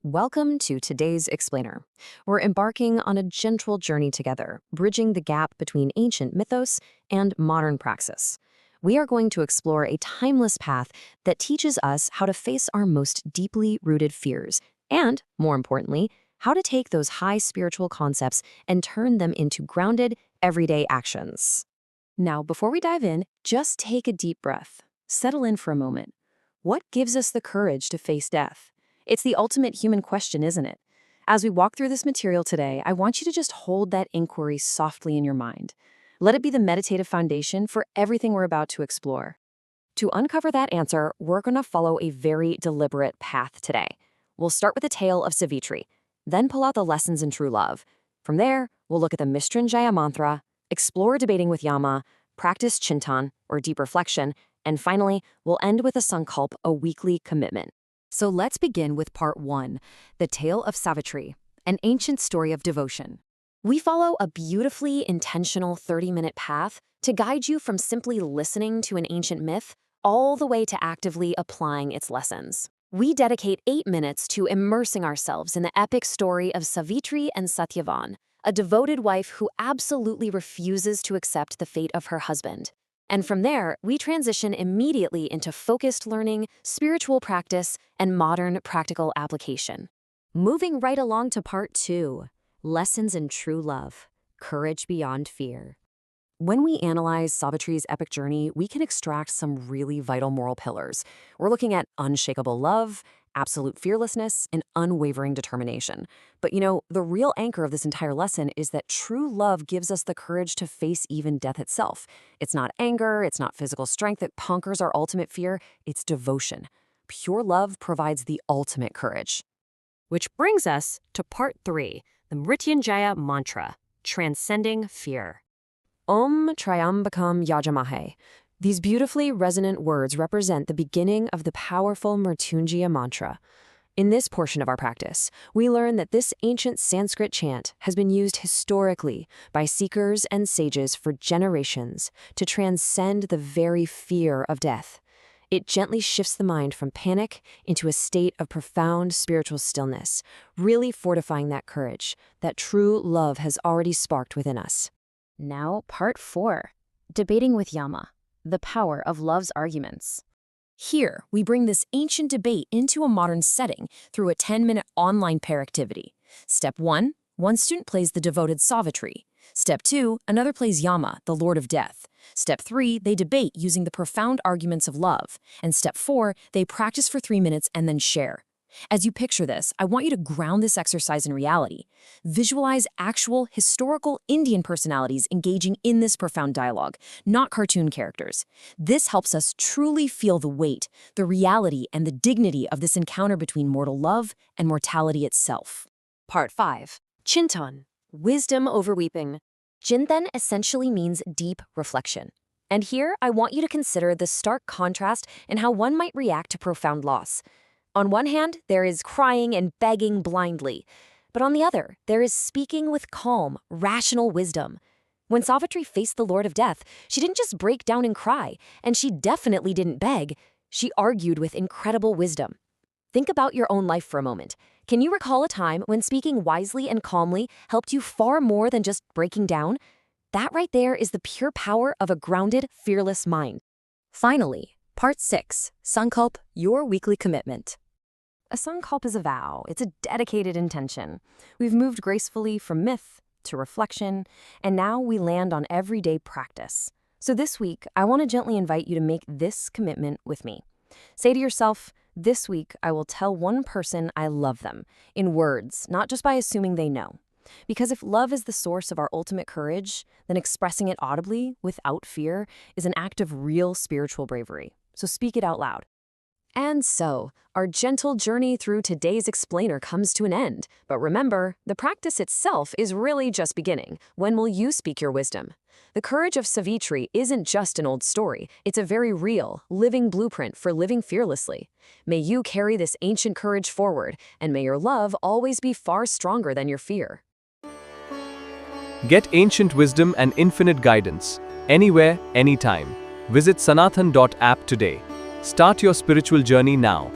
Welcome to today's Explainer. We're embarking on a gentle journey together, bridging the gap between ancient mythos and modern praxis. We are going to explore a timeless path that teaches us how to face our most deeply rooted fears and, more importantly, how to take those high spiritual concepts and turn them into grounded, everyday actions. Now, before we dive in, just take a deep breath. Settle in for a moment. What gives us the courage to face death? It's the ultimate human question, isn't it? As we walk through this material today, I want you to just hold that inquiry softly in your mind. Let it be the meditative foundation for everything we're about to explore. To uncover that answer, we're going to follow a very deliberate path today. We'll start with the tale of Savitri, then pull out the lessons in true love. From there, we'll look at the Mrityunjaya mantra, explore debating with Yama, practice Chintan, or deep reflection, and finally, we'll end with a sankalp, a weekly commitment. So let's begin with part 1, the tale of Savitri, an ancient story of devotion. We follow a beautifully intentional 30-minute path to guide you from simply listening to an ancient myth all the way to actively applying its lessons. We dedicate 8 minutes to immersing ourselves in the epic story of Savitri and Satyavan, a devoted wife who absolutely refuses to accept the fate of her husband. And from there, we transition immediately into focused learning, spiritual practice, and modern practical application. Moving right along to part 2, lessons in true love, courage beyond fear. When we analyze Savitri's epic journey, we can extract some really vital moral pillars. We're looking at unshakable love, absolute fearlessness, and unwavering determination. But the real anchor of this entire lesson is that true love gives us the courage to face even death itself. It's not anger, it's not physical strength that conquers our ultimate fear, it's devotion. Pure love provides the ultimate courage. Which brings us to part 3, the Mrityunjaya mantra, transcending fear. Om Triambakam Yajamahe. These beautifully resonant words represent the beginning of the powerful Mrityunjaya mantra. In this portion of our practice, we learn that this ancient Sanskrit chant has been used historically by seekers and sages for generations to transcend the very fear of death. It gently shifts the mind from panic into a state of profound spiritual stillness, really fortifying that courage that true love has already sparked within us. Now, part 4, debating with Yama. The power of love's arguments. Here, we bring this ancient debate into a modern setting through a 10-minute online pair activity. Step 1, one student plays the devoted Savitri. Step 2, another plays Yama, the Lord of Death. Step 3, they debate using the profound arguments of love. And Step 4, they practice for 3 minutes and then share. As you picture this, I want you to ground this exercise in reality. Visualize actual, historical Indian personalities engaging in this profound dialogue, not cartoon characters. This helps us truly feel the weight, the reality, and the dignity of this encounter between mortal love and mortality itself. Part 5. Chintan, wisdom over weeping. Chintan essentially means deep reflection. And here, I want you to consider the stark contrast in how one might react to profound loss. On one hand, there is crying and begging blindly. But on the other, there is speaking with calm, rational wisdom. When Savitri faced the Lord of Death, she didn't just break down and cry, and she definitely didn't beg. She argued with incredible wisdom. Think about your own life for a moment. Can you recall a time when speaking wisely and calmly helped you far more than just breaking down? That right there is the pure power of a grounded, fearless mind. Finally, part 6, Sankalp, your weekly commitment. A sankalp is a vow. It's a dedicated intention. We've moved gracefully from myth to reflection, and now we land on everyday practice. So this week, I want to gently invite you to make this commitment with me. Say to yourself, this week I will tell one person I love them, in words, not just by assuming they know. Because if love is the source of our ultimate courage, then expressing it audibly, without fear, is an act of real spiritual bravery. So speak it out loud. And so, our gentle journey through today's explainer comes to an end. But remember, the practice itself is really just beginning. When will you speak your wisdom? The courage of Savitri isn't just an old story. It's a very real, living blueprint for living fearlessly. May you carry this ancient courage forward, and may your love always be far stronger than your fear. Get ancient wisdom and infinite guidance, anywhere, anytime. Visit sanathan.app today. Start your spiritual journey now.